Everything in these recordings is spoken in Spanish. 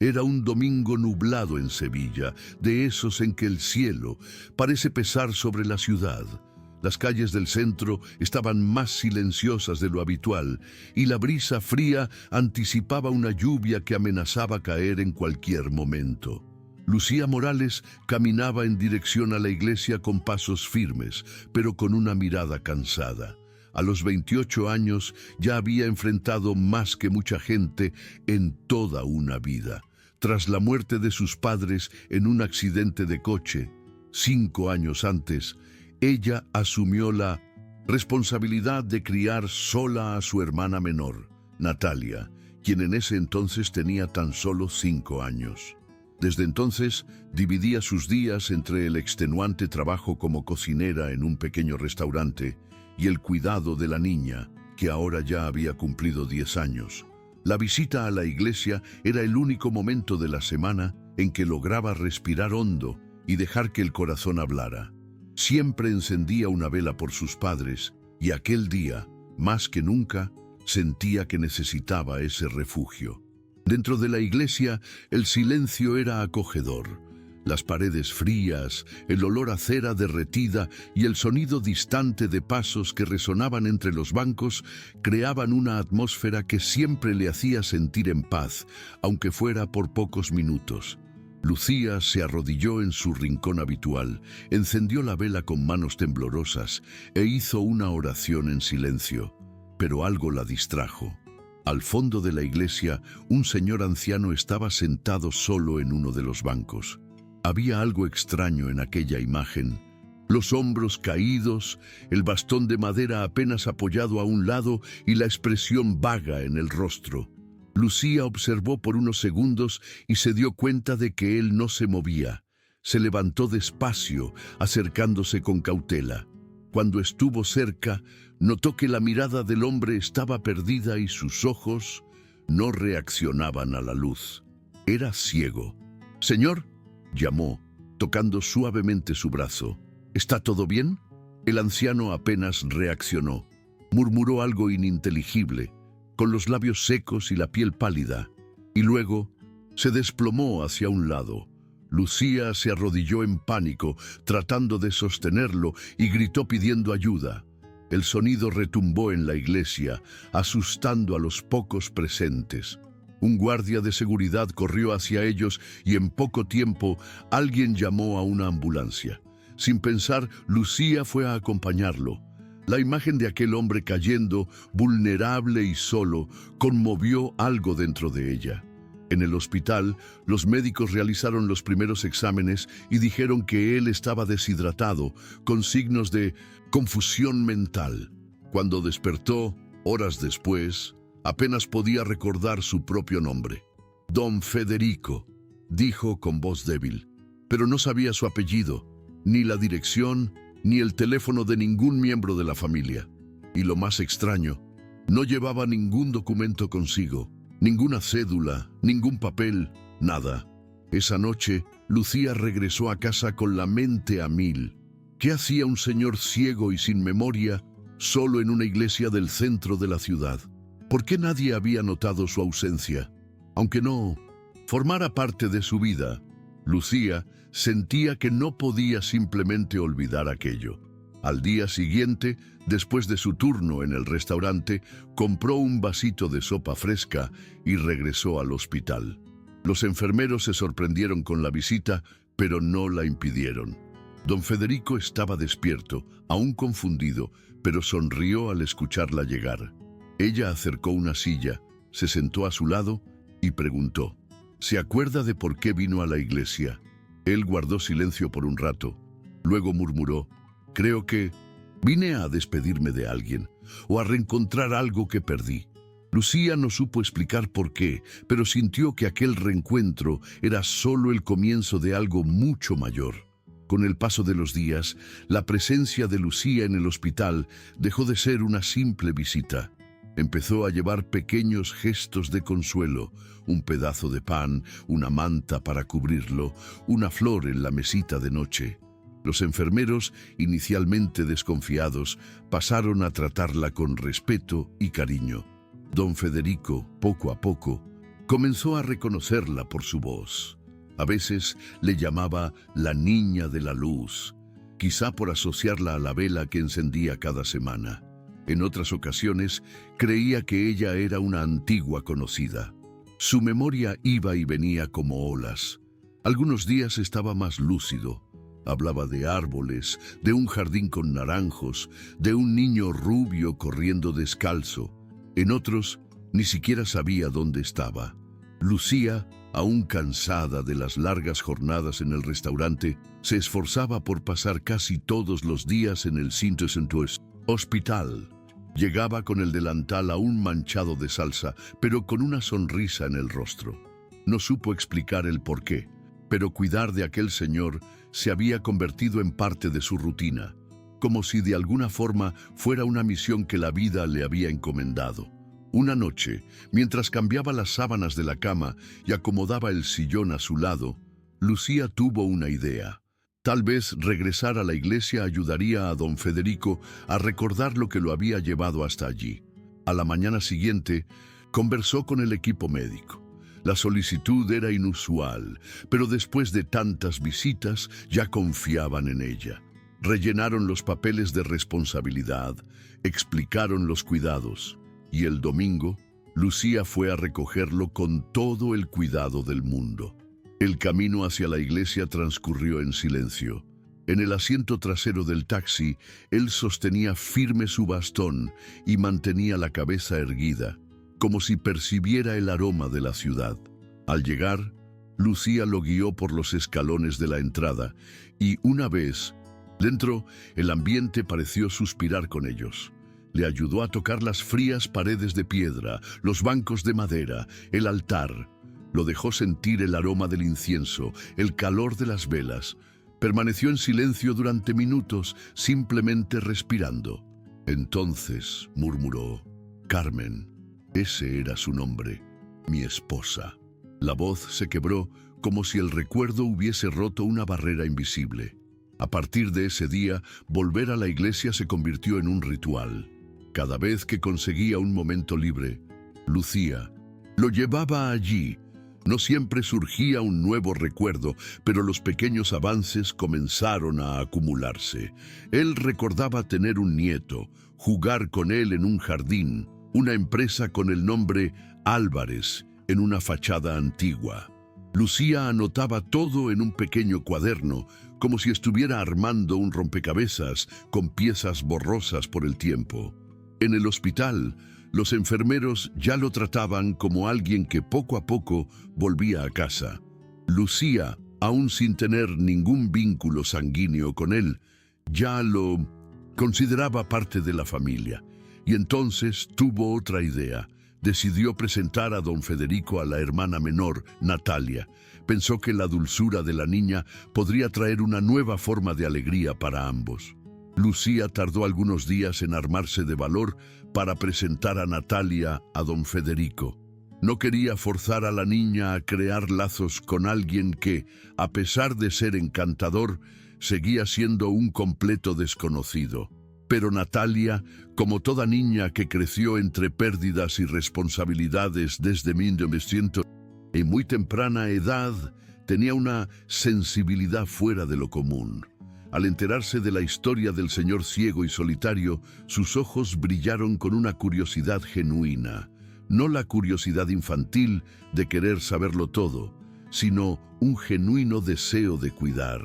Era un domingo nublado en Sevilla, de esos en que el cielo parece pesar sobre la ciudad. Las calles del centro estaban más silenciosas de lo habitual y la brisa fría anticipaba una lluvia que amenazaba caer en cualquier momento. Lucía Morales caminaba en dirección a la iglesia con pasos firmes, pero con una mirada cansada. A los 28 años ya había enfrentado más que mucha gente en toda una vida. Tras la muerte de sus padres en un accidente de coche, 5 años antes, ella asumió la responsabilidad de criar sola a su hermana menor, Natalia, quien en ese entonces tenía tan solo 5 años. Desde entonces, dividía sus días entre el extenuante trabajo como cocinera en un pequeño restaurante y el cuidado de la niña, que ahora ya había cumplido 10 años. La visita a la iglesia era el único momento de la semana en que lograba respirar hondo y dejar que el corazón hablara. Siempre encendía una vela por sus padres y aquel día, más que nunca, sentía que necesitaba ese refugio. Dentro de la iglesia, el silencio era acogedor. Las paredes frías, el olor a cera derretida y el sonido distante de pasos que resonaban entre los bancos creaban una atmósfera que siempre le hacía sentir en paz, aunque fuera por pocos minutos. Lucía se arrodilló en su rincón habitual, encendió la vela con manos temblorosas e hizo una oración en silencio, pero algo la distrajo. Al fondo de la iglesia, un señor anciano estaba sentado solo en uno de los bancos. Había algo extraño en aquella imagen. Los hombros caídos, el bastón de madera apenas apoyado a un lado y la expresión vaga en el rostro. Lucía observó por unos segundos y se dio cuenta de que él no se movía. Se levantó despacio, acercándose con cautela. Cuando estuvo cerca, notó que la mirada del hombre estaba perdida y sus ojos no reaccionaban a la luz. Era ciego. «Señor», llamó, tocando suavemente su brazo. «¿Está todo bien?» El anciano apenas reaccionó. Murmuró algo ininteligible, con los labios secos y la piel pálida, y luego se desplomó hacia un lado. Lucía se arrodilló en pánico, tratando de sostenerlo, y gritó pidiendo ayuda. El sonido retumbó en la iglesia, asustando a los pocos presentes. Un guardia de seguridad corrió hacia ellos y en poco tiempo alguien llamó a una ambulancia. Sin pensar, Lucía fue a acompañarlo. La imagen de aquel hombre cayendo, vulnerable y solo, conmovió algo dentro de ella. En el hospital, los médicos realizaron los primeros exámenes y dijeron que él estaba deshidratado, con signos de confusión mental. Cuando despertó, horas después, apenas podía recordar su propio nombre. «Don Federico», dijo con voz débil, pero no sabía su apellido, ni la dirección, ni el teléfono de ningún miembro de la familia. Y lo más extraño, no llevaba ningún documento consigo. Ninguna cédula, ningún papel, nada. Esa noche, Lucía regresó a casa con la mente a mil. ¿Qué hacía un señor ciego y sin memoria solo en una iglesia del centro de la ciudad? ¿Por qué nadie había notado su ausencia? Aunque no formara parte de su vida, Lucía sentía que no podía simplemente olvidar aquello. Al día siguiente, después de su turno en el restaurante, compró un vasito de sopa fresca y regresó al hospital. Los enfermeros se sorprendieron con la visita, pero no la impidieron. Don Federico estaba despierto, aún confundido, pero sonrió al escucharla llegar. Ella acercó una silla, se sentó a su lado y preguntó: «¿Se acuerda de por qué vino a la iglesia?» Él guardó silencio por un rato. Luego murmuró: «Creo que vine a despedirme de alguien o a reencontrar algo que perdí». Lucía no supo explicar por qué, pero sintió que aquel reencuentro era solo el comienzo de algo mucho mayor. Con el paso de los días, la presencia de Lucía en el hospital dejó de ser una simple visita. Empezó a llevar pequeños gestos de consuelo, un pedazo de pan, una manta para cubrirlo, una flor en la mesita de noche. Los enfermeros, inicialmente desconfiados, pasaron a tratarla con respeto y cariño. Don Federico, poco a poco, Comenzó a reconocerla por su voz. A veces le llamaba la niña de la luz, quizá por asociarla a la vela que encendía cada semana. En otras ocasiones creía que ella era una antigua conocida. Su memoria iba y venía como olas. Algunos días estaba más lúcido. Hablaba de árboles, de un jardín con naranjos, de un niño rubio corriendo descalzo. En otros, ni siquiera sabía dónde estaba. Lucía, aún cansada de las largas jornadas en el restaurante, se esforzaba por pasar casi todos los días en el Saint-Saint Hospital. Llegaba con el delantal aún manchado de salsa, pero con una sonrisa en el rostro. No supo explicar el porqué, pero cuidar de aquel señor se había convertido en parte de su rutina, como si de alguna forma fuera una misión que la vida le había encomendado. Una noche, mientras cambiaba las sábanas de la cama y acomodaba el sillón a su lado, Lucía tuvo una idea. Tal vez regresar a la iglesia ayudaría a don Federico a recordar lo que lo había llevado hasta allí. A la mañana siguiente, conversó con el equipo médico. La solicitud era inusual, pero después de tantas visitas ya confiaban en ella. Rellenaron los papeles de responsabilidad, explicaron los cuidados, y el domingo, Lucía fue a recogerlo con todo el cuidado del mundo. El camino hacia la iglesia transcurrió en silencio. En el asiento trasero del taxi, él sostenía firme su bastón y mantenía la cabeza erguida, como si percibiera el aroma de la ciudad. Al llegar, Lucía lo guió por los escalones de la entrada y, una vez dentro, el ambiente pareció suspirar con ellos. Le ayudó a tocar las frías paredes de piedra, los bancos de madera, el altar. Lo dejó sentir el aroma del incienso, el calor de las velas. Permaneció en silencio durante minutos, simplemente respirando. Entonces murmuró: Carmen, ese era su nombre, mi esposa. La voz se quebró como si el recuerdo hubiese roto una barrera invisible. A partir de ese día, volver a la iglesia se convirtió en un ritual. Cada vez que conseguía un momento libre, Lucía lo llevaba allí. No siempre surgía un nuevo recuerdo, pero los pequeños avances comenzaron a acumularse. Él recordaba tener un nieto, jugar con él en un jardín, una empresa con el nombre Álvarez en una fachada antigua. Lucía anotaba todo en un pequeño cuaderno, como si estuviera armando un rompecabezas con piezas borrosas por el tiempo. En el hospital, los enfermeros ya lo trataban como alguien que poco a poco volvía a casa. Lucía, aún sin tener ningún vínculo sanguíneo con él, ya lo consideraba parte de la familia. Y entonces tuvo otra idea. Decidió presentar a don Federico a la hermana menor, Natalia. Pensó que la dulzura de la niña podría traer una nueva forma de alegría para ambos. Lucía tardó algunos días en armarse de valor para presentar a Natalia a don Federico. No quería forzar a la niña a crear lazos con alguien que, a pesar de ser encantador, seguía siendo un completo desconocido. Pero Natalia, como toda niña que creció entre pérdidas y responsabilidades desde 1900, en muy temprana edad, tenía una sensibilidad fuera de lo común. Al enterarse de la historia del señor ciego y solitario, sus ojos brillaron con una curiosidad genuina. No la curiosidad infantil de querer saberlo todo, sino un genuino deseo de cuidar.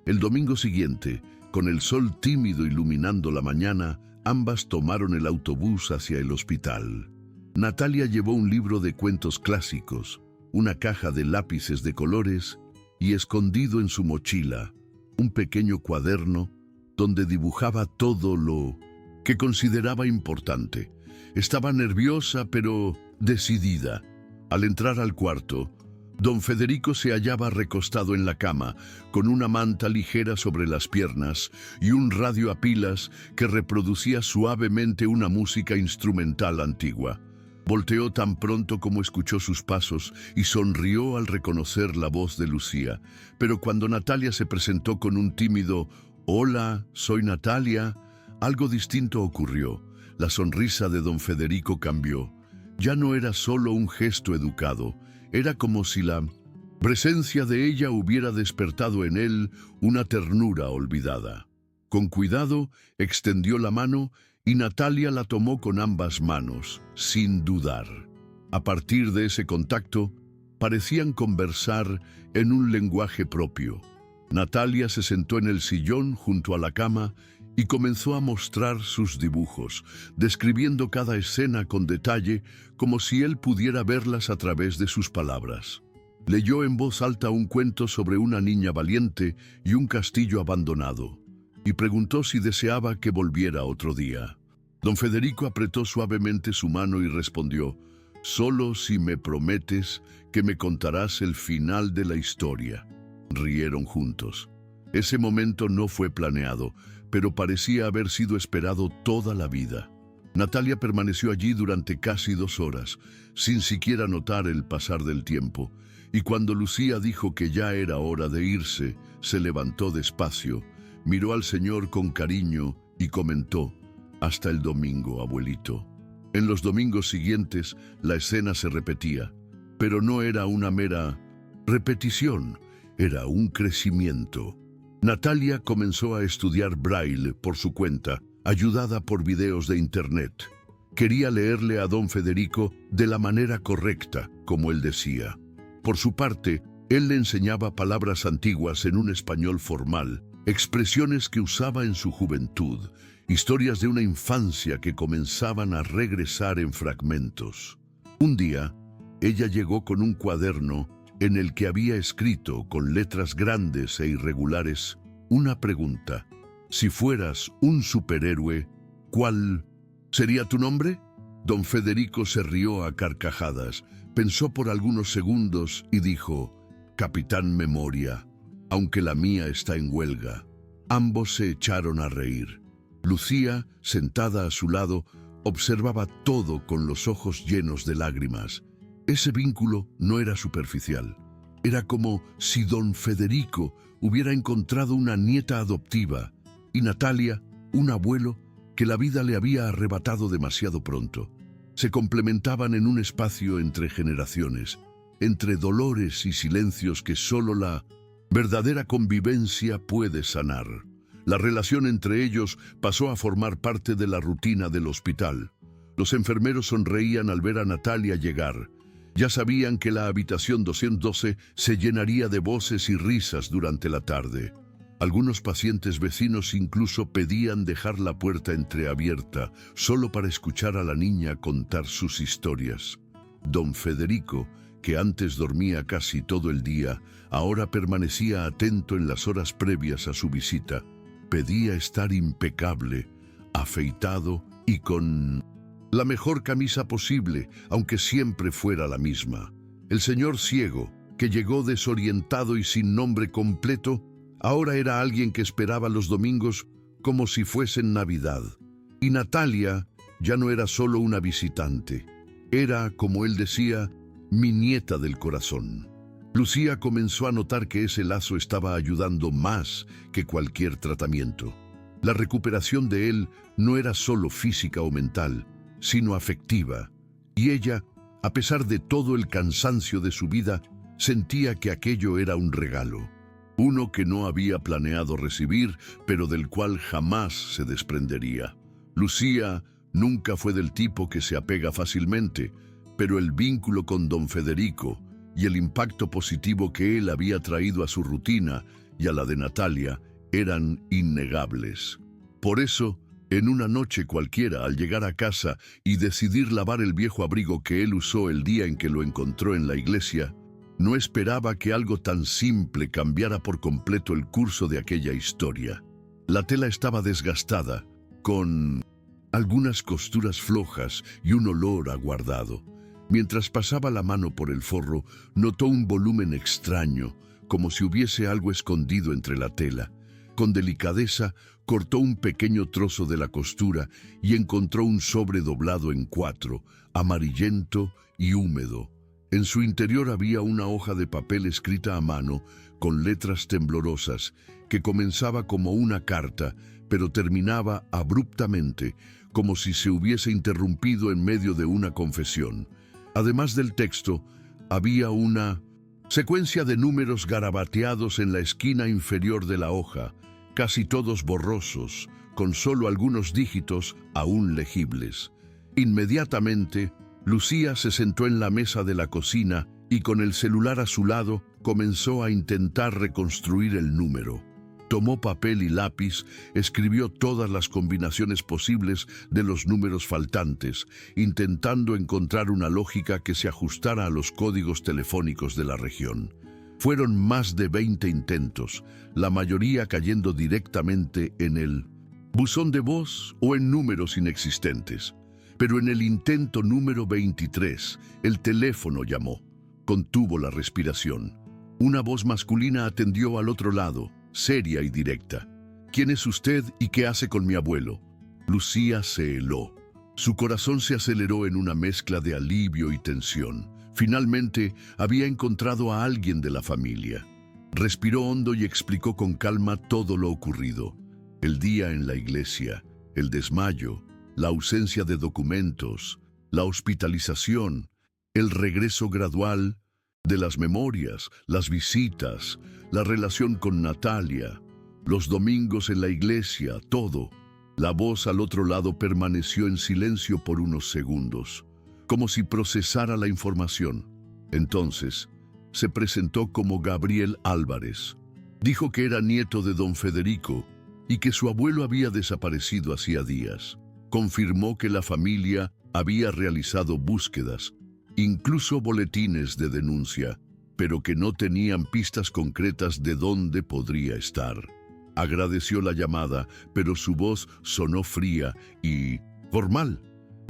El domingo siguiente, con el sol tímido iluminando la mañana, ambas tomaron el autobús hacia el hospital. Natalia llevó un libro de cuentos clásicos, una caja de lápices de colores y, escondido en su mochila, un pequeño cuaderno donde dibujaba todo lo que consideraba importante. Estaba nerviosa, pero decidida. Al entrar al cuarto, don Federico se hallaba recostado en la cama, con una manta ligera sobre las piernas y un radio a pilas que reproducía suavemente una música instrumental antigua. Volteó tan pronto como escuchó sus pasos y sonrió al reconocer la voz de Lucía. Pero cuando Natalia se presentó con un tímido «Hola, soy Natalia», algo distinto ocurrió. La sonrisa de don Federico cambió. Ya no era solo un gesto educado, Era como si la presencia de ella hubiera despertado en él una ternura olvidada. Con cuidado, extendió la mano y Natalia la tomó con ambas manos, sin dudar. A partir de ese contacto, parecían conversar en un lenguaje propio. Natalia se sentó en el sillón junto a la cama y comenzó a mostrar sus dibujos, describiendo cada escena con detalle como si él pudiera verlas a través de sus palabras. Leyó en voz alta un cuento sobre una niña valiente y un castillo abandonado, y preguntó si deseaba que volviera otro día. Don Federico apretó suavemente su mano y respondió: «Solo si me prometes que me contarás el final de la historia». Rieron juntos. Ese momento no fue planeado, pero parecía haber sido esperado toda la vida. Natalia permaneció allí durante casi 2 horas, sin siquiera notar el pasar del tiempo, y cuando Lucía dijo que ya era hora de irse, se levantó despacio, miró al señor con cariño y comentó: «Hasta el domingo, abuelito». En los domingos siguientes, la escena se repetía, pero no era una mera repetición, era un crecimiento. Natalia comenzó a estudiar braille por su cuenta, ayudada por videos de internet. Quería leerle a don Federico de la manera correcta, como él decía. Por su parte, él le enseñaba palabras antiguas en un español formal, expresiones que usaba en su juventud, historias de una infancia que comenzaban a regresar en fragmentos. Un día, ella llegó con un cuaderno en el que había escrito con letras grandes e irregulares una pregunta: «Si fueras un superhéroe, ¿cuál sería tu nombre?». Don Federico se rió a carcajadas, pensó por algunos segundos y dijo: «Capitán Memoria, aunque la mía está en huelga». Ambos se echaron a reír. Lucía, sentada a su lado, observaba todo con los ojos llenos de lágrimas. Ese vínculo no era superficial. Era como si don Federico hubiera encontrado una nieta adoptiva y Natalia, un abuelo que la vida le había arrebatado demasiado pronto. Se complementaban en un espacio entre generaciones, entre dolores y silencios que solo la verdadera convivencia puede sanar. La relación entre ellos pasó a formar parte de la rutina del hospital. Los enfermeros sonreían al ver a Natalia llegar. Ya sabían que la habitación 212 se llenaría de voces y risas durante la tarde. Algunos pacientes vecinos incluso pedían dejar la puerta entreabierta, solo para escuchar a la niña contar sus historias. Don Federico, que antes dormía casi todo el día, ahora permanecía atento en las horas previas a su visita. Pedía estar impecable, afeitado y con la mejor camisa posible, aunque siempre fuera la misma. El señor ciego, que llegó desorientado y sin nombre completo, ahora era alguien que esperaba los domingos como si fuesen Navidad. Y Natalia ya no era solo una visitante. Era, como él decía, mi nieta del corazón. Lucía comenzó a notar que ese lazo estaba ayudando más que cualquier tratamiento. La recuperación de él no era solo física o mental, sino afectiva, y ella, a pesar de todo el cansancio de su vida, sentía que aquello era un regalo, uno que no había planeado recibir, pero del cual jamás se desprendería. Lucía nunca fue del tipo que se apega fácilmente, pero el vínculo con don Federico y el impacto positivo que él había traído a su rutina y a la de Natalia eran innegables. Por eso, en una noche cualquiera, al llegar a casa y decidir lavar el viejo abrigo que él usó el día en que lo encontró en la iglesia, no esperaba que algo tan simple cambiara por completo el curso de aquella historia. La tela estaba desgastada, con algunas costuras flojas y un olor aguardado. Mientras pasaba la mano por el forro, notó un volumen extraño, como si hubiese algo escondido entre la tela. Con delicadeza, cortó un pequeño trozo de la costura y encontró un sobre doblado en 4, amarillento y húmedo. En su interior había una hoja de papel escrita a mano, con letras temblorosas, que comenzaba como una carta, pero terminaba abruptamente, como si se hubiese interrumpido en medio de una confesión. Además del texto, Había una secuencia de números garabateados en la esquina inferior de la hoja, casi todos borrosos, con solo algunos dígitos aún legibles. Inmediatamente, Lucía se sentó en la mesa de la cocina y con el celular a su lado comenzó a intentar reconstruir el número. Tomó papel y lápiz, escribió todas las combinaciones posibles de los números faltantes, intentando encontrar una lógica que se ajustara a los códigos telefónicos de la región. Fueron más de 20 intentos, la mayoría cayendo directamente en el buzón de voz o en números inexistentes. Pero en el intento número 23, el teléfono llamó. Contuvo la respiración. Una voz masculina atendió al otro lado, seria y directa. ¿Quién es usted y qué hace con mi abuelo? Lucía se heló. Su corazón se aceleró en una mezcla de alivio y tensión. Finalmente, había encontrado a alguien de la familia. Respiró hondo y explicó con calma todo lo ocurrido. El día en la iglesia, el desmayo, la ausencia de documentos, la hospitalización, el regreso gradual de las memorias, las visitas, la relación con Natalia, los domingos en la iglesia, todo. La voz al otro lado permaneció en silencio por unos segundos, como si procesara la información. Entonces, se presentó como Gabriel Álvarez. Dijo que era nieto de don Federico y que su abuelo había desaparecido hacía días. Confirmó que la familia había realizado búsquedas, incluso boletines de denuncia, pero que no tenían pistas concretas de dónde podría estar. Agradeció la llamada, pero su voz sonó fría y formal.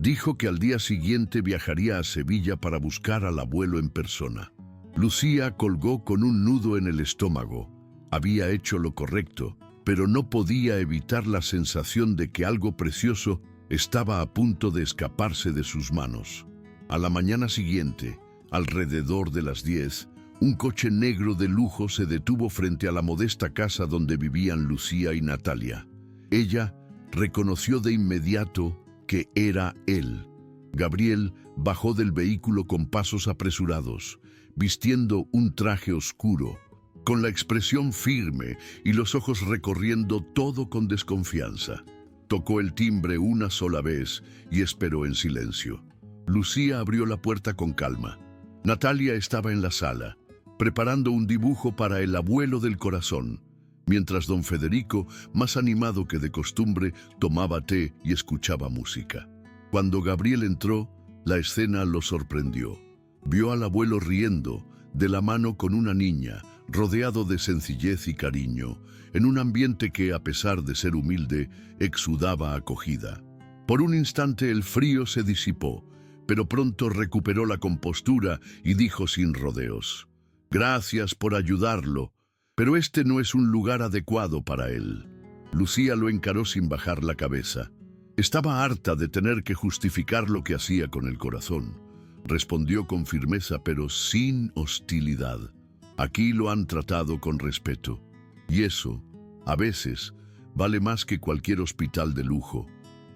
Dijo que al día siguiente viajaría a Sevilla para buscar al abuelo en persona. Lucía colgó con un nudo en el estómago. Había hecho lo correcto, pero no podía evitar la sensación de que algo precioso estaba a punto de escaparse de sus manos. A la mañana siguiente, alrededor de las 10, un coche negro de lujo se detuvo frente a la modesta casa donde vivían Lucía y Natalia. Ella reconoció de inmediato que era él. Gabriel bajó del vehículo con pasos apresurados, vistiendo un traje oscuro, con la expresión firme y los ojos recorriendo todo con desconfianza. Tocó el timbre una sola vez y esperó en silencio. Lucía abrió la puerta con calma. Natalia estaba en la sala, preparando un dibujo para el abuelo del corazón, mientras don Federico, más animado que de costumbre, tomaba té y escuchaba música. Cuando Gabriel entró, la escena lo sorprendió. Vio al abuelo riendo, de la mano con una niña, rodeado de sencillez y cariño, en un ambiente que, a pesar de ser humilde, exudaba acogida. Por un instante el frío se disipó, pero pronto recuperó la compostura y dijo sin rodeos: «Gracias por ayudarlo, pero este no es un lugar adecuado para él». Lucía lo encaró sin bajar la cabeza. Estaba harta de tener que justificar lo que hacía con el corazón. Respondió con firmeza, pero sin hostilidad: «Aquí lo han tratado con respeto, y eso, a veces, vale más que cualquier hospital de lujo».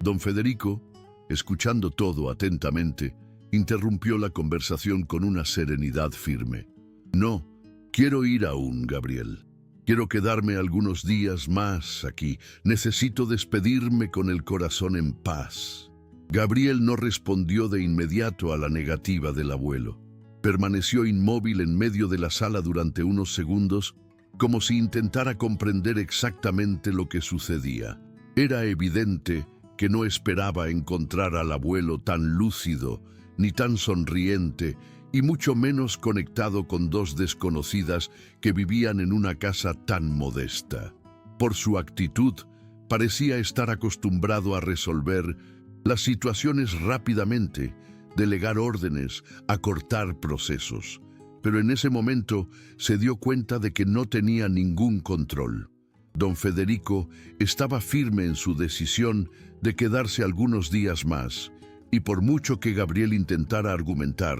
Don Federico, escuchando todo atentamente, interrumpió la conversación con una serenidad firme. «No, quiero ir aún, Gabriel. Quiero quedarme algunos días más aquí. Necesito despedirme con el corazón en paz». Gabriel no respondió de inmediato a la negativa del abuelo. Permaneció inmóvil en medio de la sala durante unos segundos, como si intentara comprender exactamente lo que sucedía. Era evidente que no esperaba encontrar al abuelo tan lúcido, ni tan sonriente, y mucho menos conectado con dos desconocidas que vivían en una casa tan modesta. Por su actitud, parecía estar acostumbrado a resolver las situaciones rápidamente, delegar órdenes, acortar procesos. Pero en ese momento se dio cuenta de que no tenía ningún control. Don Federico estaba firme en su decisión de quedarse algunos días más, y por mucho que Gabriel intentara argumentar,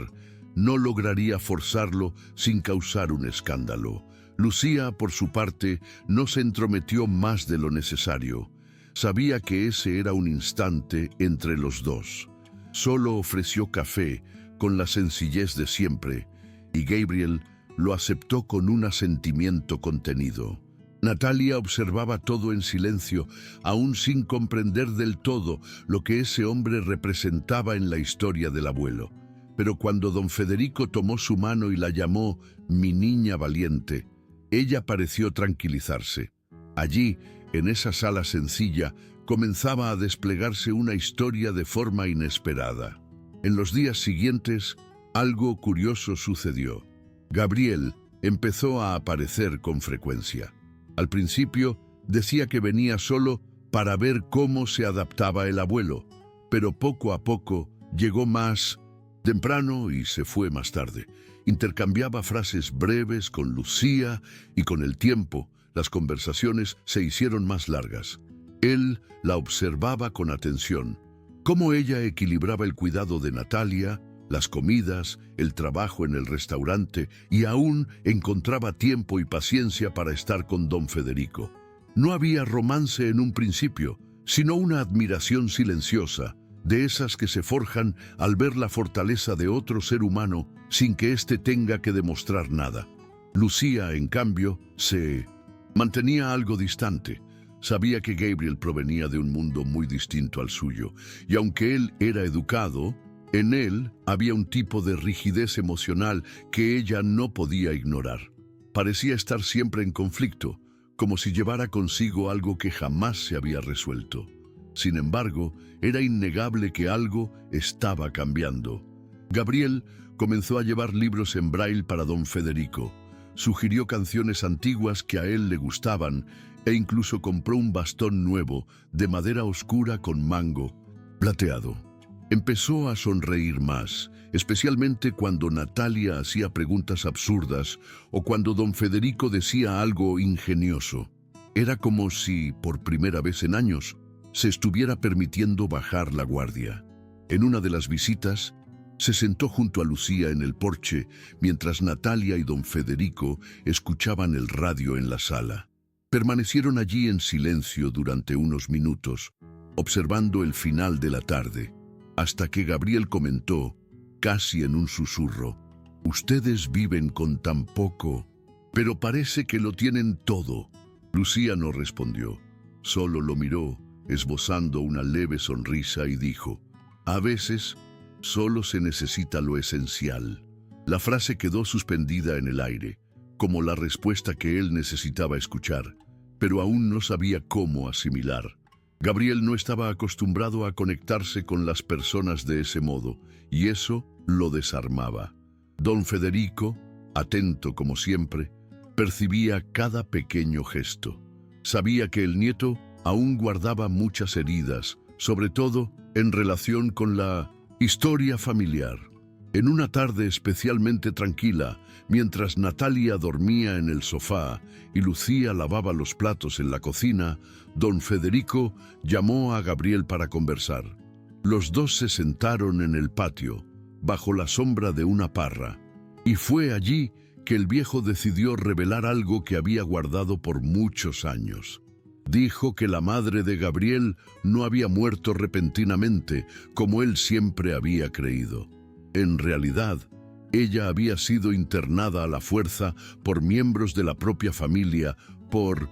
no lograría forzarlo sin causar un escándalo. Lucía, por su parte, no se entrometió más de lo necesario. Sabía que ese era un instante entre los dos. Solo ofreció café, con la sencillez de siempre, y Gabriel lo aceptó con un asentimiento contenido. Natalia observaba todo en silencio, aún sin comprender del todo lo que ese hombre representaba en la historia del abuelo. Pero cuando don Federico tomó su mano y la llamó «mi niña valiente», ella pareció tranquilizarse. Allí, en esa sala sencilla, comenzaba a desplegarse una historia de forma inesperada. En los días siguientes, algo curioso sucedió. Gabriel empezó a aparecer con frecuencia. Al principio decía que venía solo para ver cómo se adaptaba el abuelo, pero poco a poco llegó más temprano y se fue más tarde. Intercambiaba frases breves con Lucía y con el tiempo las conversaciones se hicieron más largas. Él la observaba con atención, cómo ella equilibraba el cuidado de Natalia, las comidas, el trabajo en el restaurante y aún encontraba tiempo y paciencia para estar con don Federico. No había romance en un principio, sino una admiración silenciosa, de esas que se forjan al ver la fortaleza de otro ser humano sin que éste tenga que demostrar nada. Lucía, en cambio, se mantenía algo distante. Sabía que Gabriel provenía de un mundo muy distinto al suyo, y aunque él era educado, en él había un tipo de rigidez emocional que ella no podía ignorar. Parecía estar siempre en conflicto, como si llevara consigo algo que jamás se había resuelto. Sin embargo, era innegable que algo estaba cambiando. Gabriel comenzó a llevar libros en braille para don Federico, sugirió canciones antiguas que a él le gustaban e incluso compró un bastón nuevo de madera oscura con mango plateado. Empezó a sonreír más, especialmente cuando Natalia hacía preguntas absurdas o cuando don Federico decía algo ingenioso. Era como si, por primera vez en años, se estuviera permitiendo bajar la guardia. En una de las visitas, se sentó junto a Lucía en el porche mientras Natalia y don Federico escuchaban el radio en la sala. Permanecieron allí en silencio durante unos minutos, observando el final de la tarde, hasta que Gabriel comentó, casi en un susurro, «Ustedes viven con tan poco, pero parece que lo tienen todo». Lucía no respondió, solo lo miró, esbozando una leve sonrisa y dijo, «A veces solo se necesita lo esencial». La frase quedó suspendida en el aire, como la respuesta que él necesitaba escuchar, pero aún no sabía cómo asimilar. Gabriel no estaba acostumbrado a conectarse con las personas de ese modo, y eso lo desarmaba. Don Federico, atento como siempre, percibía cada pequeño gesto. Sabía que el nieto aún guardaba muchas heridas, sobre todo en relación con la historia familiar. En una tarde especialmente tranquila, mientras Natalia dormía en el sofá y Lucía lavaba los platos en la cocina, don Federico llamó a Gabriel para conversar. Los dos se sentaron en el patio, bajo la sombra de una parra, y fue allí que el viejo decidió revelar algo que había guardado por muchos años. Dijo que la madre de Gabriel no había muerto repentinamente, como él siempre había creído. En realidad, ella había sido internada a la fuerza por miembros de la propia familia por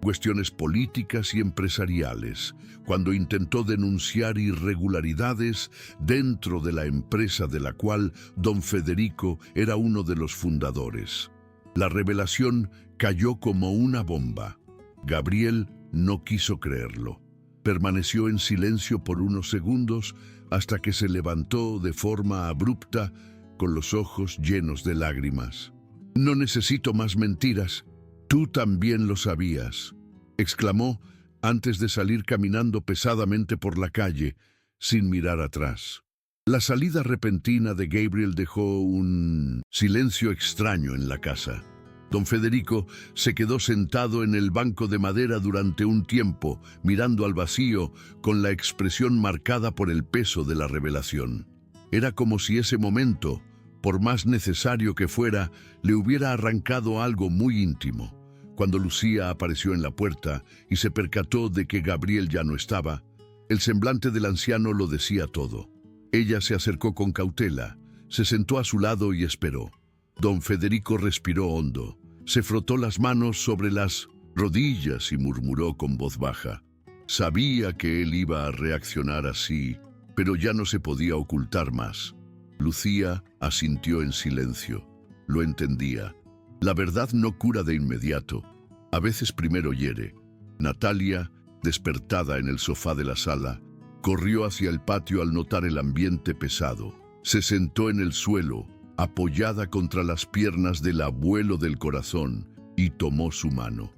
cuestiones políticas y empresariales, cuando intentó denunciar irregularidades dentro de la empresa de la cual don Federico era uno de los fundadores. La revelación cayó como una bomba. Gabriel no quiso creerlo. Permaneció en silencio por unos segundos hasta que se levantó de forma abrupta con los ojos llenos de lágrimas. «No necesito más mentiras. Tú también lo sabías», exclamó antes de salir caminando pesadamente por la calle, sin mirar atrás. La salida repentina de Gabriel dejó un silencio extraño en la casa. Don Federico se quedó sentado en el banco de madera durante un tiempo, mirando al vacío con la expresión marcada por el peso de la revelación. Era como si ese momento, por más necesario que fuera, le hubiera arrancado algo muy íntimo. Cuando Lucía apareció en la puerta y se percató de que Gabriel ya no estaba, el semblante del anciano lo decía todo. Ella se acercó con cautela, se sentó a su lado y esperó. Don Federico respiró hondo, se frotó las manos sobre las rodillas y murmuró con voz baja. Sabía que él iba a reaccionar así, pero ya no se podía ocultar más. Lucía asintió en silencio. Lo entendía. La verdad no cura de inmediato. A veces primero hiere. Natalia, despertada en el sofá de la sala, corrió hacia el patio al notar el ambiente pesado. Se sentó en el suelo, apoyada contra las piernas del abuelo del corazón, y tomó su mano.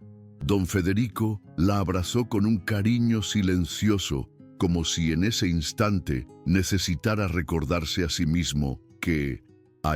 Don Federico la abrazó con un cariño silencioso, como si en ese instante necesitara recordarse a sí mismo que, a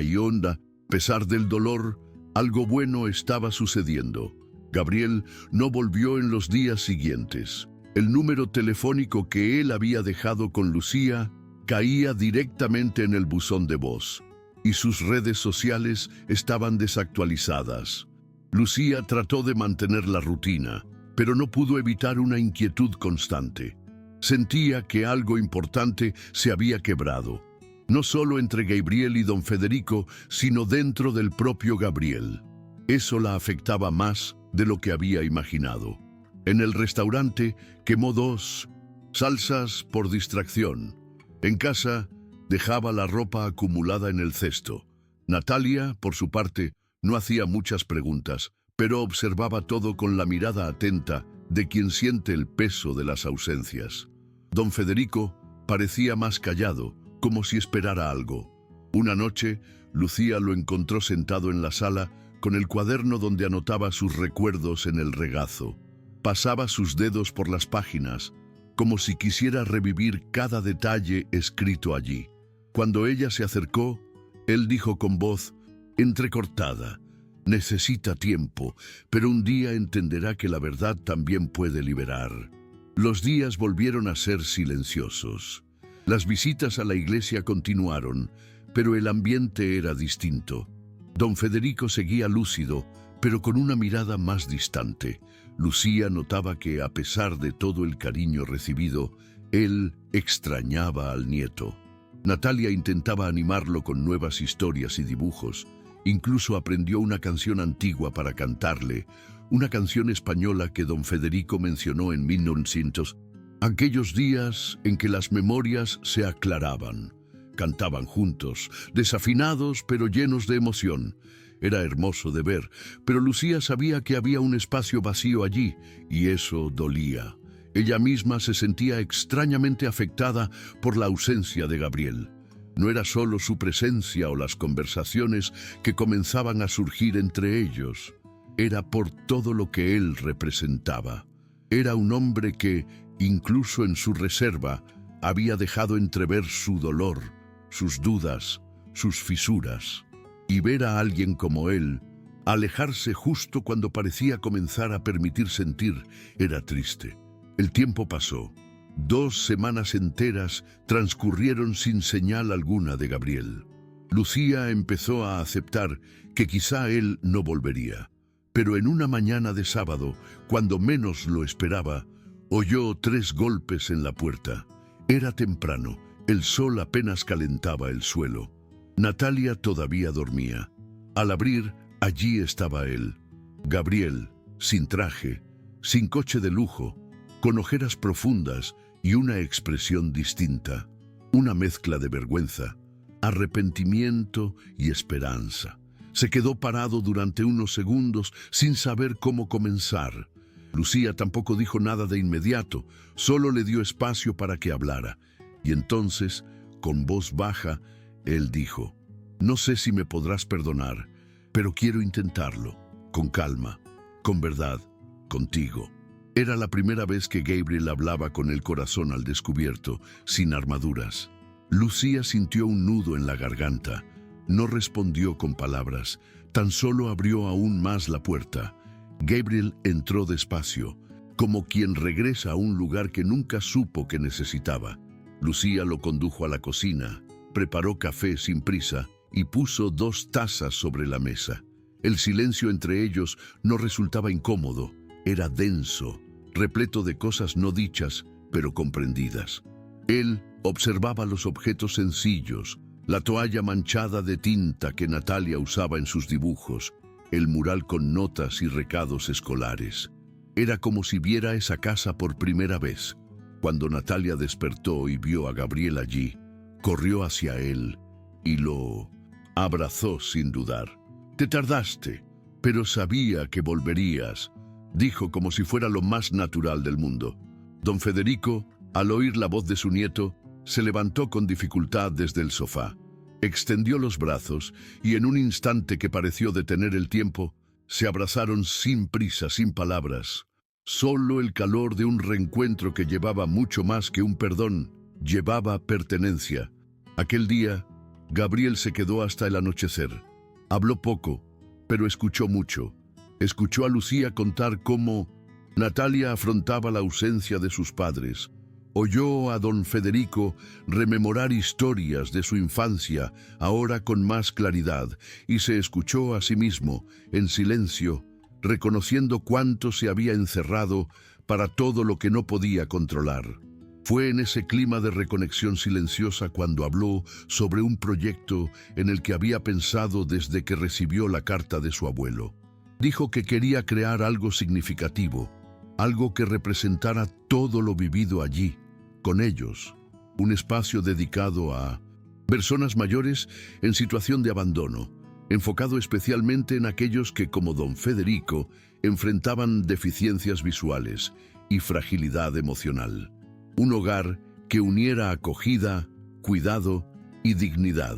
pesar del dolor, algo bueno estaba sucediendo. Gabriel no volvió en los días siguientes. El número telefónico que él había dejado con Lucía caía directamente en el buzón de voz, y sus redes sociales estaban desactualizadas. Lucía trató de mantener la rutina, pero no pudo evitar una inquietud constante. Sentía que algo importante se había quebrado, no solo entre Gabriel y don Federico, sino dentro del propio Gabriel. Eso la afectaba más de lo que había imaginado. En el restaurante quemó 2 salsas por distracción. En casa dejaba la ropa acumulada en el cesto. Natalia, por su parte, no hacía muchas preguntas, pero observaba todo con la mirada atenta de quien siente el peso de las ausencias. Don Federico parecía más callado, como si esperara algo. Una noche, Lucía lo encontró sentado en la sala con el cuaderno donde anotaba sus recuerdos en el regazo. Pasaba sus dedos por las páginas, como si quisiera revivir cada detalle escrito allí. Cuando ella se acercó, él dijo con voz entrecortada: «Necesita tiempo, pero un día entenderá que la verdad también puede liberar». Los días volvieron a ser silenciosos. Las visitas a la iglesia continuaron, pero el ambiente era distinto. Don Federico seguía lúcido, pero con una mirada más distante. Lucía notaba que, a pesar de todo el cariño recibido, él extrañaba al nieto. Natalia intentaba animarlo con nuevas historias y dibujos. Incluso aprendió una canción antigua para cantarle, una canción española que don Federico mencionó en 1900. Aquellos días en que las memorias se aclaraban. Cantaban juntos, desafinados pero llenos de emoción. Era hermoso de ver, pero Lucía sabía que había un espacio vacío allí, y eso dolía. Ella misma se sentía extrañamente afectada por la ausencia de Gabriel. No era solo su presencia o las conversaciones que comenzaban a surgir entre ellos. Era por todo lo que él representaba. Era un hombre que, incluso en su reserva, había dejado entrever su dolor, sus dudas, sus fisuras. Y ver a alguien como él alejarse justo cuando parecía comenzar a permitir sentir era triste. El tiempo pasó. 2 semanas enteras transcurrieron sin señal alguna de Gabriel. Lucía empezó a aceptar que quizá él no volvería. Pero en una mañana de sábado, cuando menos lo esperaba, oyó 3 golpes en la puerta. Era temprano, el sol apenas calentaba el suelo. Natalia todavía dormía. Al abrir, allí estaba él. Gabriel, sin traje, sin coche de lujo, con ojeras profundas y una expresión distinta. Una mezcla de vergüenza, arrepentimiento y esperanza. Se quedó parado durante unos segundos sin saber cómo comenzar. Lucía tampoco dijo nada de inmediato, solo le dio espacio para que hablara. Y entonces, con voz baja, él dijo: «No sé si me podrás perdonar, pero quiero intentarlo, con calma, con verdad, contigo». Era la primera vez que Gabriel hablaba con el corazón al descubierto, sin armaduras. Lucía sintió un nudo en la garganta. No respondió con palabras, tan solo abrió aún más la puerta. Gabriel entró despacio, como quien regresa a un lugar que nunca supo que necesitaba. Lucía lo condujo a la cocina, preparó café sin prisa y puso 2 tazas sobre la mesa. El silencio entre ellos no resultaba incómodo, era denso, repleto de cosas no dichas, pero comprendidas. Él observaba los objetos sencillos, La toalla manchada de tinta que Natalia usaba en sus dibujos, el mural con notas y recados escolares. Era como si viera esa casa por primera vez. Cuando Natalia despertó y vio a Gabriel allí, corrió hacia él y lo abrazó sin dudar. «Te tardaste, pero sabía que volverías», dijo como si fuera lo más natural del mundo. Don Federico, al oír la voz de su nieto, se levantó con dificultad desde el sofá. Extendió los brazos y en un instante que pareció detener el tiempo, se abrazaron sin prisa, sin palabras. Solo el calor de un reencuentro que llevaba mucho más que un perdón, llevaba pertenencia. Aquel día, Gabriel se quedó hasta el anochecer. Habló poco, pero escuchó mucho. Escuchó a Lucía contar cómo Natalia afrontaba la ausencia de sus padres. Oyó a don Federico rememorar historias de su infancia, ahora con más claridad, y se escuchó a sí mismo, en silencio, reconociendo cuánto se había encerrado para todo lo que no podía controlar. Fue en ese clima de reconexión silenciosa cuando habló sobre un proyecto en el que había pensado desde que recibió la carta de su abuelo. Dijo que quería crear algo significativo, algo que representara todo lo vivido allí, con ellos, un espacio dedicado a personas mayores en situación de abandono, enfocado especialmente en aquellos que, como don Federico, enfrentaban deficiencias visuales y fragilidad emocional. Un hogar que uniera acogida, cuidado y dignidad.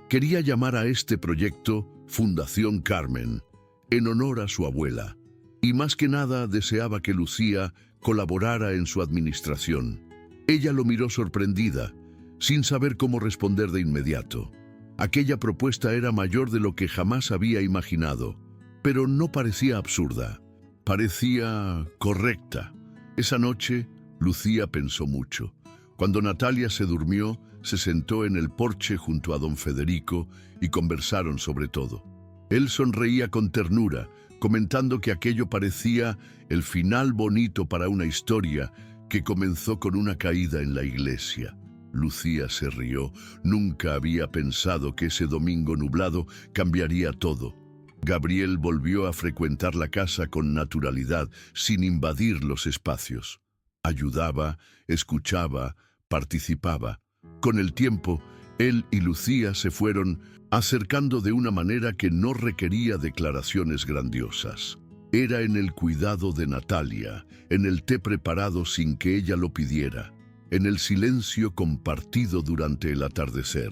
Quería llamar a este proyecto Fundación Carmen, en honor a su abuela, y más que nada deseaba que Lucía colaborara en su administración. Ella lo miró sorprendida, sin saber cómo responder de inmediato. Aquella propuesta era mayor de lo que jamás había imaginado, pero no parecía absurda, parecía correcta. Esa noche, Lucía pensó mucho. Cuando Natalia se durmió, se sentó en el porche junto a don Federico y conversaron sobre todo. Él sonreía con ternura, comentando que aquello parecía el final bonito para una historia que comenzó con una caída en la iglesia. Lucía se rió. Nunca había pensado que ese domingo nublado cambiaría todo. Gabriel volvió a frecuentar la casa con naturalidad, sin invadir los espacios. Ayudaba, escuchaba, participaba. Con el tiempo, él y Lucía se fueron acercando de una manera que no requería declaraciones grandiosas. Era en el cuidado de Natalia, en el té preparado sin que ella lo pidiera, en el silencio compartido durante el atardecer.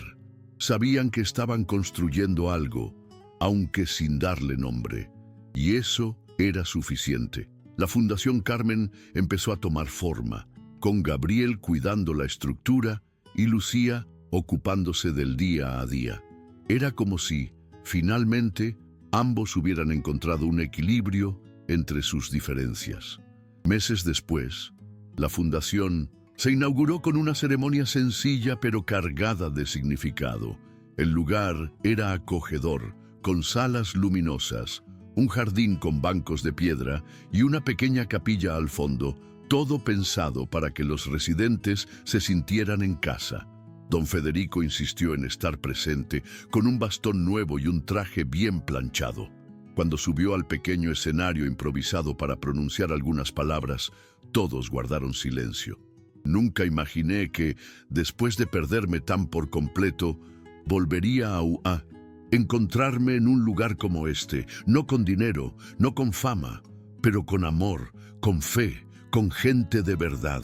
Sabían que estaban construyendo algo, aunque sin darle nombre, y eso era suficiente. La Fundación Carmen empezó a tomar forma, con Gabriel cuidando la estructura y Lucía ocupándose del día a día. Era como si, finalmente, ambos hubieran encontrado un equilibrio entre sus diferencias. Meses después, la fundación se inauguró con una ceremonia sencilla pero cargada de significado. El lugar era acogedor, con salas luminosas, un jardín con bancos de piedra y una pequeña capilla al fondo, todo pensado para que los residentes se sintieran en casa. Don Federico insistió en estar presente con un bastón nuevo y un traje bien planchado. Cuando subió al pequeño escenario improvisado para pronunciar algunas palabras, todos guardaron silencio. Nunca imaginé que, después de perderme tan por completo, volvería a encontrarme en un lugar como este, no con dinero, no con fama, pero con amor, con fe, con gente de verdad,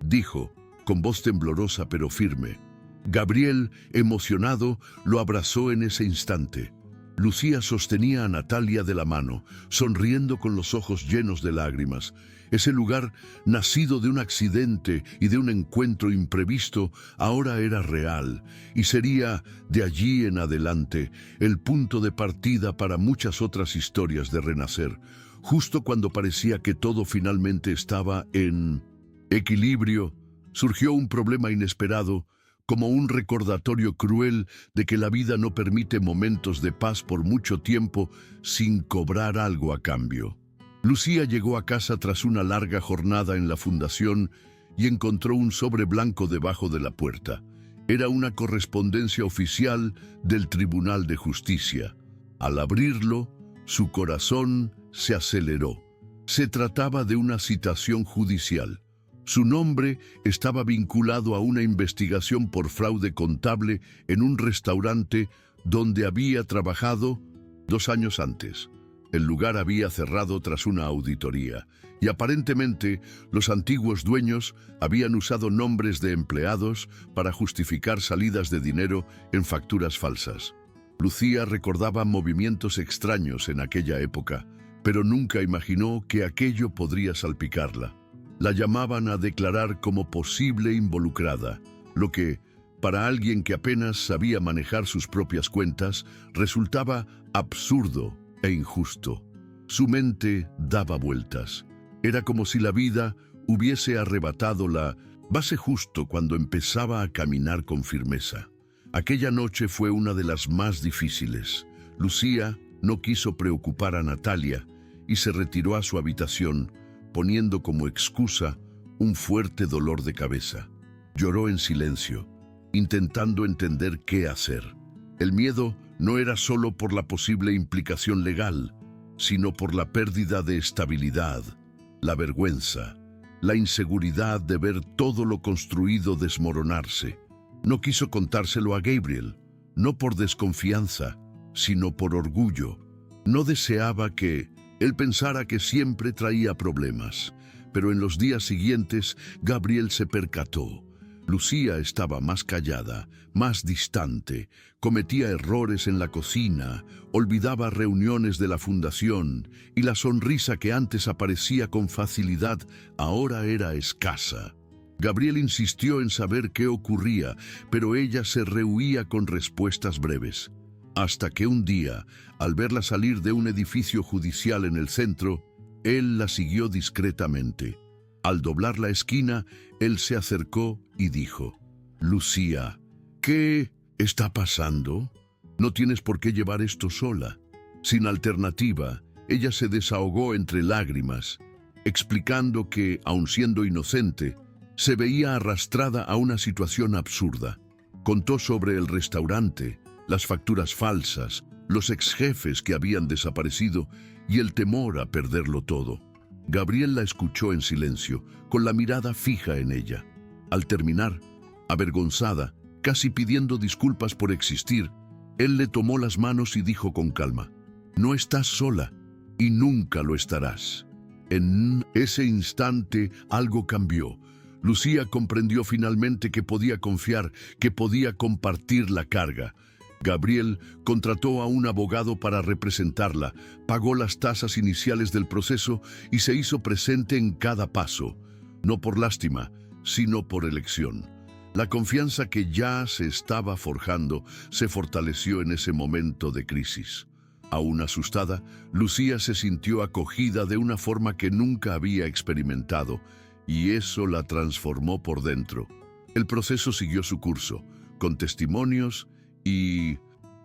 dijo, con voz temblorosa pero firme. Gabriel, emocionado, lo abrazó en ese instante. Lucía sostenía a Natalia de la mano, sonriendo con los ojos llenos de lágrimas. Ese lugar, nacido de un accidente y de un encuentro imprevisto, ahora era real y sería, de allí en adelante, el punto de partida para muchas otras historias de renacer, justo cuando parecía que todo finalmente estaba en equilibrio. Surgió un problema inesperado, como un recordatorio cruel de que la vida no permite momentos de paz por mucho tiempo sin cobrar algo a cambio. Lucía llegó a casa tras una larga jornada en la fundación y encontró un sobre blanco debajo de la puerta. Era una correspondencia oficial del Tribunal de Justicia. Al abrirlo, su corazón se aceleró. Se trataba de una citación judicial. Su nombre estaba vinculado a una investigación por fraude contable en un restaurante donde había trabajado 2 años antes. El lugar había cerrado tras una auditoría y aparentemente los antiguos dueños habían usado nombres de empleados para justificar salidas de dinero en facturas falsas. Lucía recordaba movimientos extraños en aquella época, pero nunca imaginó que aquello podría salpicarla. La llamaban a declarar como posible involucrada, lo que, para alguien que apenas sabía manejar sus propias cuentas, resultaba absurdo e injusto. Su mente daba vueltas. Era como si la vida hubiese arrebatado la base justo cuando empezaba a caminar con firmeza. Aquella noche fue una de las más difíciles. Lucía no quiso preocupar a Natalia y se retiró a su habitación, poniendo como excusa un fuerte dolor de cabeza. Lloró en silencio, intentando entender qué hacer. El miedo no era solo por la posible implicación legal, sino por la pérdida de estabilidad, la vergüenza, la inseguridad de ver todo lo construido desmoronarse. No quiso contárselo a Gabriel, no por desconfianza, sino por orgullo. No deseaba que él pensara que siempre traía problemas, pero en los días siguientes Gabriel se percató. Lucía estaba más callada, más distante, cometía errores en la cocina, olvidaba reuniones de la fundación y la sonrisa que antes aparecía con facilidad ahora era escasa. Gabriel insistió en saber qué ocurría, pero ella se rehuía con respuestas breves. Hasta que un día, al verla salir de un edificio judicial en el centro, él la siguió discretamente. Al doblar la esquina, él se acercó y dijo: «Lucía, ¿qué está pasando? No tienes por qué llevar esto sola». Sin alternativa, ella se desahogó entre lágrimas, explicando que, aun siendo inocente, se veía arrastrada a una situación absurda. Contó sobre el restaurante, las facturas falsas, los exjefes que habían desaparecido y el temor a perderlo todo. Gabriel la escuchó en silencio, con la mirada fija en ella. Al terminar, avergonzada, casi pidiendo disculpas por existir, él le tomó las manos y dijo con calma: «No estás sola y nunca lo estarás». En ese instante algo cambió. Lucía comprendió finalmente que podía confiar, que podía compartir la carga. Gabriel contrató a un abogado para representarla, pagó las tasas iniciales del proceso y se hizo presente en cada paso, no por lástima, sino por elección. La confianza que ya se estaba forjando se fortaleció en ese momento de crisis. Aún asustada, Lucía se sintió acogida de una forma que nunca había experimentado, y eso la transformó por dentro. El proceso siguió su curso, con testimonios y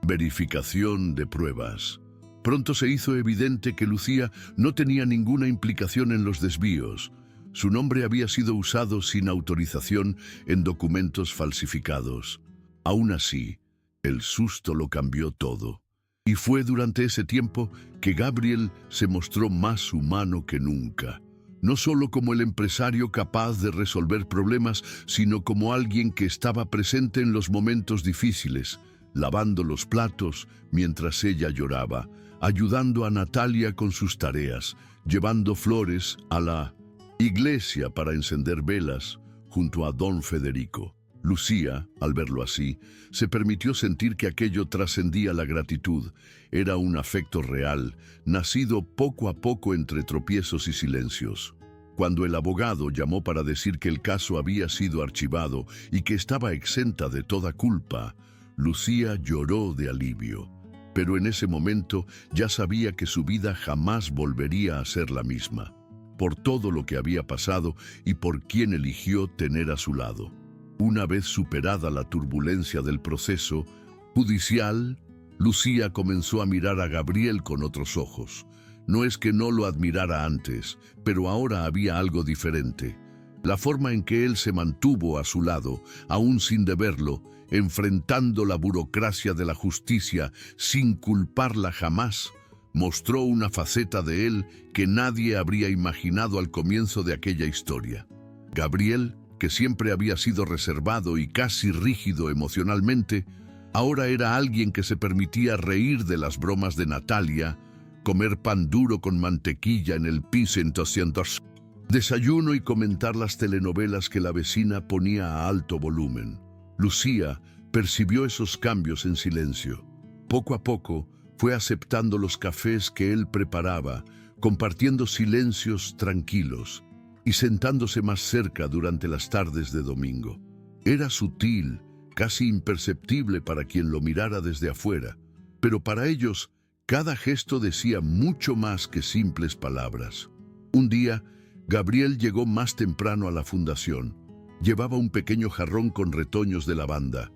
verificación de pruebas. Pronto se hizo evidente que Lucía no tenía ninguna implicación en los desvíos. Su nombre había sido usado sin autorización en documentos falsificados. Aún así, el susto lo cambió todo. Y fue durante ese tiempo que Gabriel se mostró más humano que nunca. No solo como el empresario capaz de resolver problemas, sino como alguien que estaba presente en los momentos difíciles, lavando los platos mientras ella lloraba, ayudando a Natalia con sus tareas, llevando flores a la iglesia para encender velas junto a don Federico. Lucía, al verlo así, se permitió sentir que aquello trascendía la gratitud. Era un afecto real, nacido poco a poco entre tropiezos y silencios. Cuando el abogado llamó para decir que el caso había sido archivado y que estaba exenta de toda culpa, Lucía lloró de alivio. Pero en ese momento ya sabía que su vida jamás volvería a ser la misma, por todo lo que había pasado y por quien eligió tener a su lado. Una vez superada la turbulencia del proceso judicial, Lucía comenzó a mirar a Gabriel con otros ojos. No es que no lo admirara antes, pero ahora había algo diferente. La forma en que él se mantuvo a su lado, aún sin deberlo, enfrentando la burocracia de la justicia sin culparla jamás, mostró una faceta de él que nadie habría imaginado al comienzo de aquella historia. Gabriel, que siempre había sido reservado y casi rígido emocionalmente, ahora era alguien que se permitía reír de las bromas de Natalia, comer pan duro con mantequilla en el piso en 200, desayuno y comentar las telenovelas que la vecina ponía a alto volumen. Lucía percibió esos cambios en silencio. Poco a poco fue aceptando los cafés que él preparaba, compartiendo silencios tranquilos y sentándose más cerca durante las tardes de domingo. Era sutil, casi imperceptible para quien lo mirara desde afuera, pero para ellos cada gesto decía mucho más que simples palabras. Un día, Gabriel llegó más temprano a la fundación. Llevaba un pequeño jarrón con retoños de lavanda.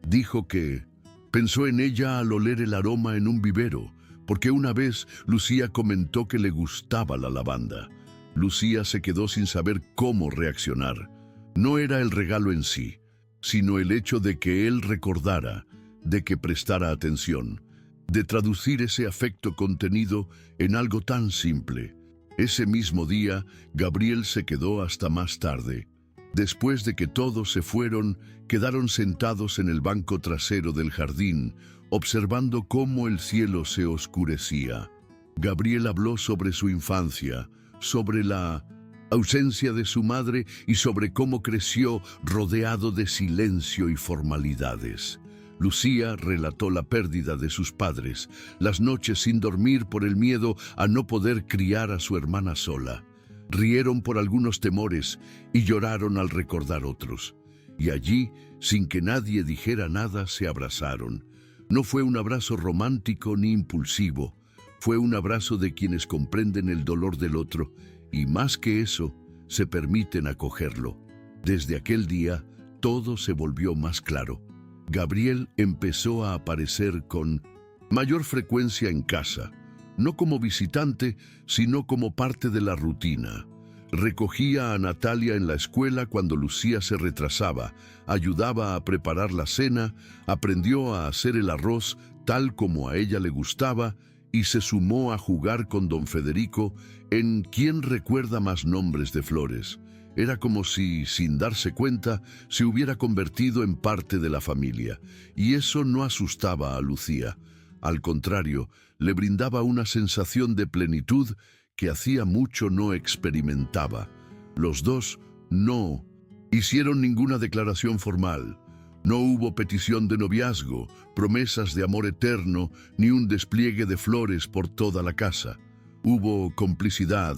Dijo que pensó en ella al oler el aroma en un vivero, porque una vez Lucía comentó que le gustaba la lavanda. Lucía se quedó sin saber cómo reaccionar. No era el regalo en sí, sino el hecho de que él recordara, de que prestara atención, de traducir ese afecto contenido en algo tan simple. Ese mismo día, Gabriel se quedó hasta más tarde. Después de que todos se fueron, quedaron sentados en el banco trasero del jardín, observando cómo el cielo se oscurecía. Gabriel habló sobre su infancia, sobre la ausencia de su madre y sobre cómo creció rodeado de silencio y formalidades. Lucía relató la pérdida de sus padres, las noches sin dormir por el miedo a no poder criar a su hermana sola. Rieron por algunos temores y lloraron al recordar otros. Y allí, sin que nadie dijera nada, se abrazaron. No fue un abrazo romántico ni impulsivo, fue un abrazo de quienes comprenden el dolor del otro y, más que eso, se permiten acogerlo. Desde aquel día, todo se volvió más claro. Gabriel empezó a aparecer con mayor frecuencia en casa, no como visitante, sino como parte de la rutina. Recogía a Natalia en la escuela cuando Lucía se retrasaba, ayudaba a preparar la cena, aprendió a hacer el arroz tal como a ella le gustaba y se sumó a jugar con don Federico en ¿Quién recuerda más nombres de flores? Era como si, sin darse cuenta, se hubiera convertido en parte de la familia, y eso no asustaba a Lucía. Al contrario, le brindaba una sensación de plenitud que hacía mucho no experimentaba. Los dos no hicieron ninguna declaración formal. No hubo petición de noviazgo, promesas de amor eterno, ni un despliegue de flores por toda la casa. Hubo complicidad,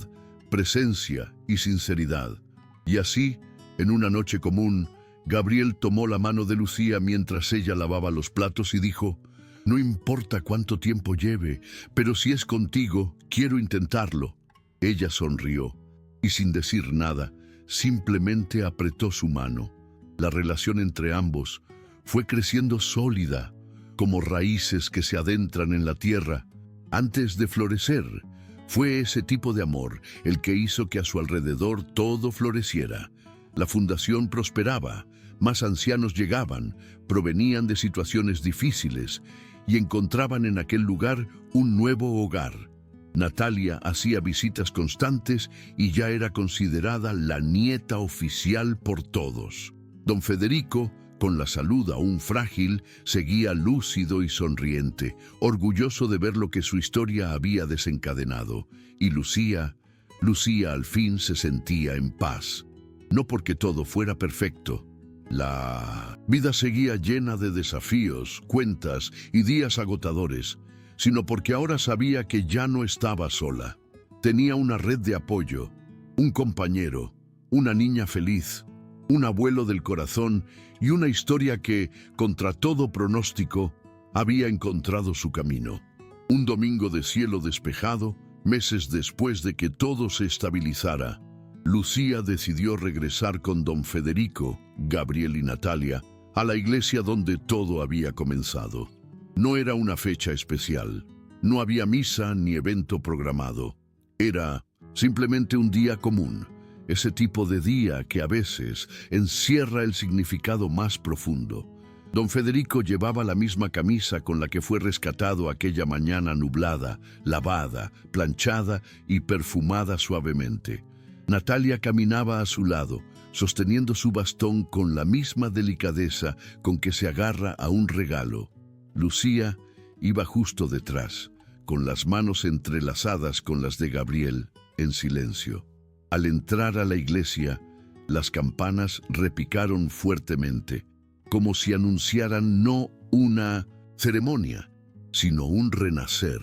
presencia y sinceridad. Y así, en una noche común, Gabriel tomó la mano de Lucía mientras ella lavaba los platos y dijo: «No importa cuánto tiempo lleve, pero si es contigo, quiero intentarlo». Ella sonrió y, sin decir nada, simplemente apretó su mano. La relación entre ambos fue creciendo sólida, como raíces que se adentran en la tierra. Antes de florecer, fue ese tipo de amor el que hizo que a su alrededor todo floreciera. La fundación prosperaba, más ancianos llegaban, provenían de situaciones difíciles y encontraban en aquel lugar un nuevo hogar. Natalia hacía visitas constantes y ya era considerada la nieta oficial por todos. Don Federico, con la salud aún frágil, seguía lúcido y sonriente, orgulloso de ver lo que su historia había desencadenado. Y Lucía al fin se sentía en paz. No porque todo fuera perfecto. La vida seguía llena de desafíos, cuentas y días agotadores, sino porque ahora sabía que ya no estaba sola. Tenía una red de apoyo, un compañero, una niña feliz, un abuelo del corazón y una historia que, contra todo pronóstico, había encontrado su camino. Un domingo de cielo despejado, meses después de que todo se estabilizara, Lucía decidió regresar con don Federico, Gabriel y Natalia a la iglesia donde todo había comenzado. No era una fecha especial, no había misa ni evento programado. Era simplemente un día común, ese tipo de día que a veces encierra el significado más profundo. Don Federico llevaba la misma camisa con la que fue rescatado aquella mañana nublada, lavada, planchada y perfumada suavemente. Natalia caminaba a su lado, sosteniendo su bastón con la misma delicadeza con que se agarra a un regalo. Lucía iba justo detrás, con las manos entrelazadas con las de Gabriel, en silencio. Al entrar a la iglesia, las campanas repicaron fuertemente, como si anunciaran no una ceremonia, sino un renacer.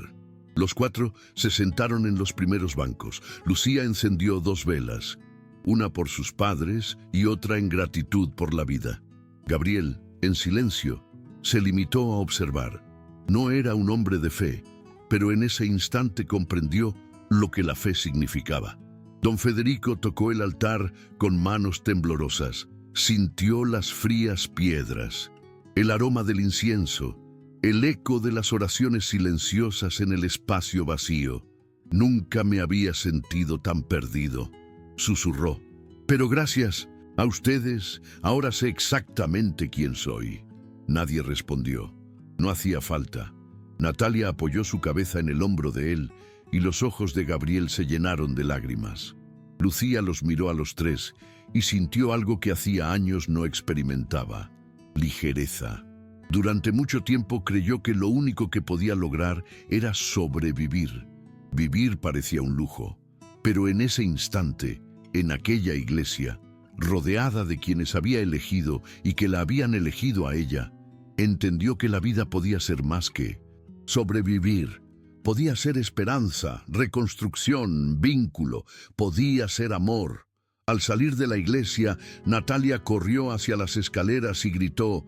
Los cuatro se sentaron en los primeros bancos. Lucía encendió 2 velas, una por sus padres y otra en gratitud por la vida. Gabriel, en silencio, se limitó a observar. No era un hombre de fe, pero en ese instante comprendió lo que la fe significaba. Don Federico tocó el altar con manos temblorosas. Sintió las frías piedras, el aroma del incienso, el eco de las oraciones silenciosas en el espacio vacío. Nunca me había sentido tan perdido, susurró. Pero gracias a ustedes, ahora sé exactamente quién soy. Nadie respondió. No hacía falta. Natalia apoyó su cabeza en el hombro de él y los ojos de Gabriel se llenaron de lágrimas. Lucía los miró a los tres y sintió algo que hacía años no experimentaba: ligereza. Durante mucho tiempo creyó que lo único que podía lograr era sobrevivir. Vivir parecía un lujo, pero en ese instante, en aquella iglesia, rodeada de quienes había elegido y que la habían elegido a ella, entendió que la vida podía ser más que sobrevivir. Podía ser esperanza, reconstrucción, vínculo, podía ser amor. Al salir de la iglesia, Natalia corrió hacia las escaleras y gritó: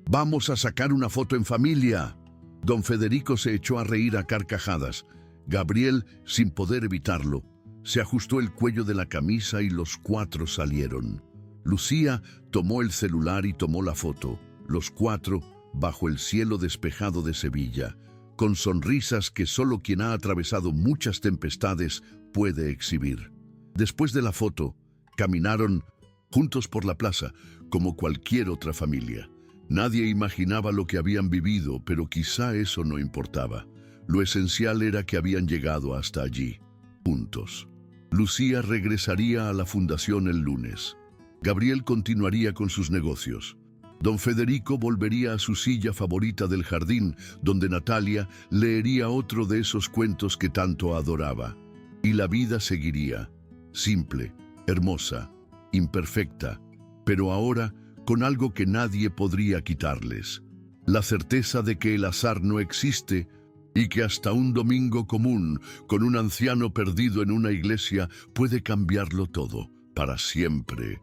«¡Vamos a sacar una foto en familia!». Don Federico se echó a reír a carcajadas. Gabriel, sin poder evitarlo, se ajustó el cuello de la camisa y los cuatro salieron. Lucía tomó el celular y tomó la foto, los cuatro bajo el cielo despejado de Sevilla, con sonrisas que solo quien ha atravesado muchas tempestades puede exhibir. Después de la foto, caminaron juntos por la plaza, como cualquier otra familia. Nadie imaginaba lo que habían vivido, pero quizá eso no importaba. Lo esencial era que habían llegado hasta allí, juntos. Lucía regresaría a la fundación el lunes. Gabriel continuaría con sus negocios. Don Federico volvería a su silla favorita del jardín, donde Natalia leería otro de esos cuentos que tanto adoraba. Y la vida seguiría, simple, hermosa, imperfecta, pero ahora con algo que nadie podría quitarles: la certeza de que el azar no existe y que hasta un domingo común con un anciano perdido en una iglesia puede cambiarlo todo, para siempre.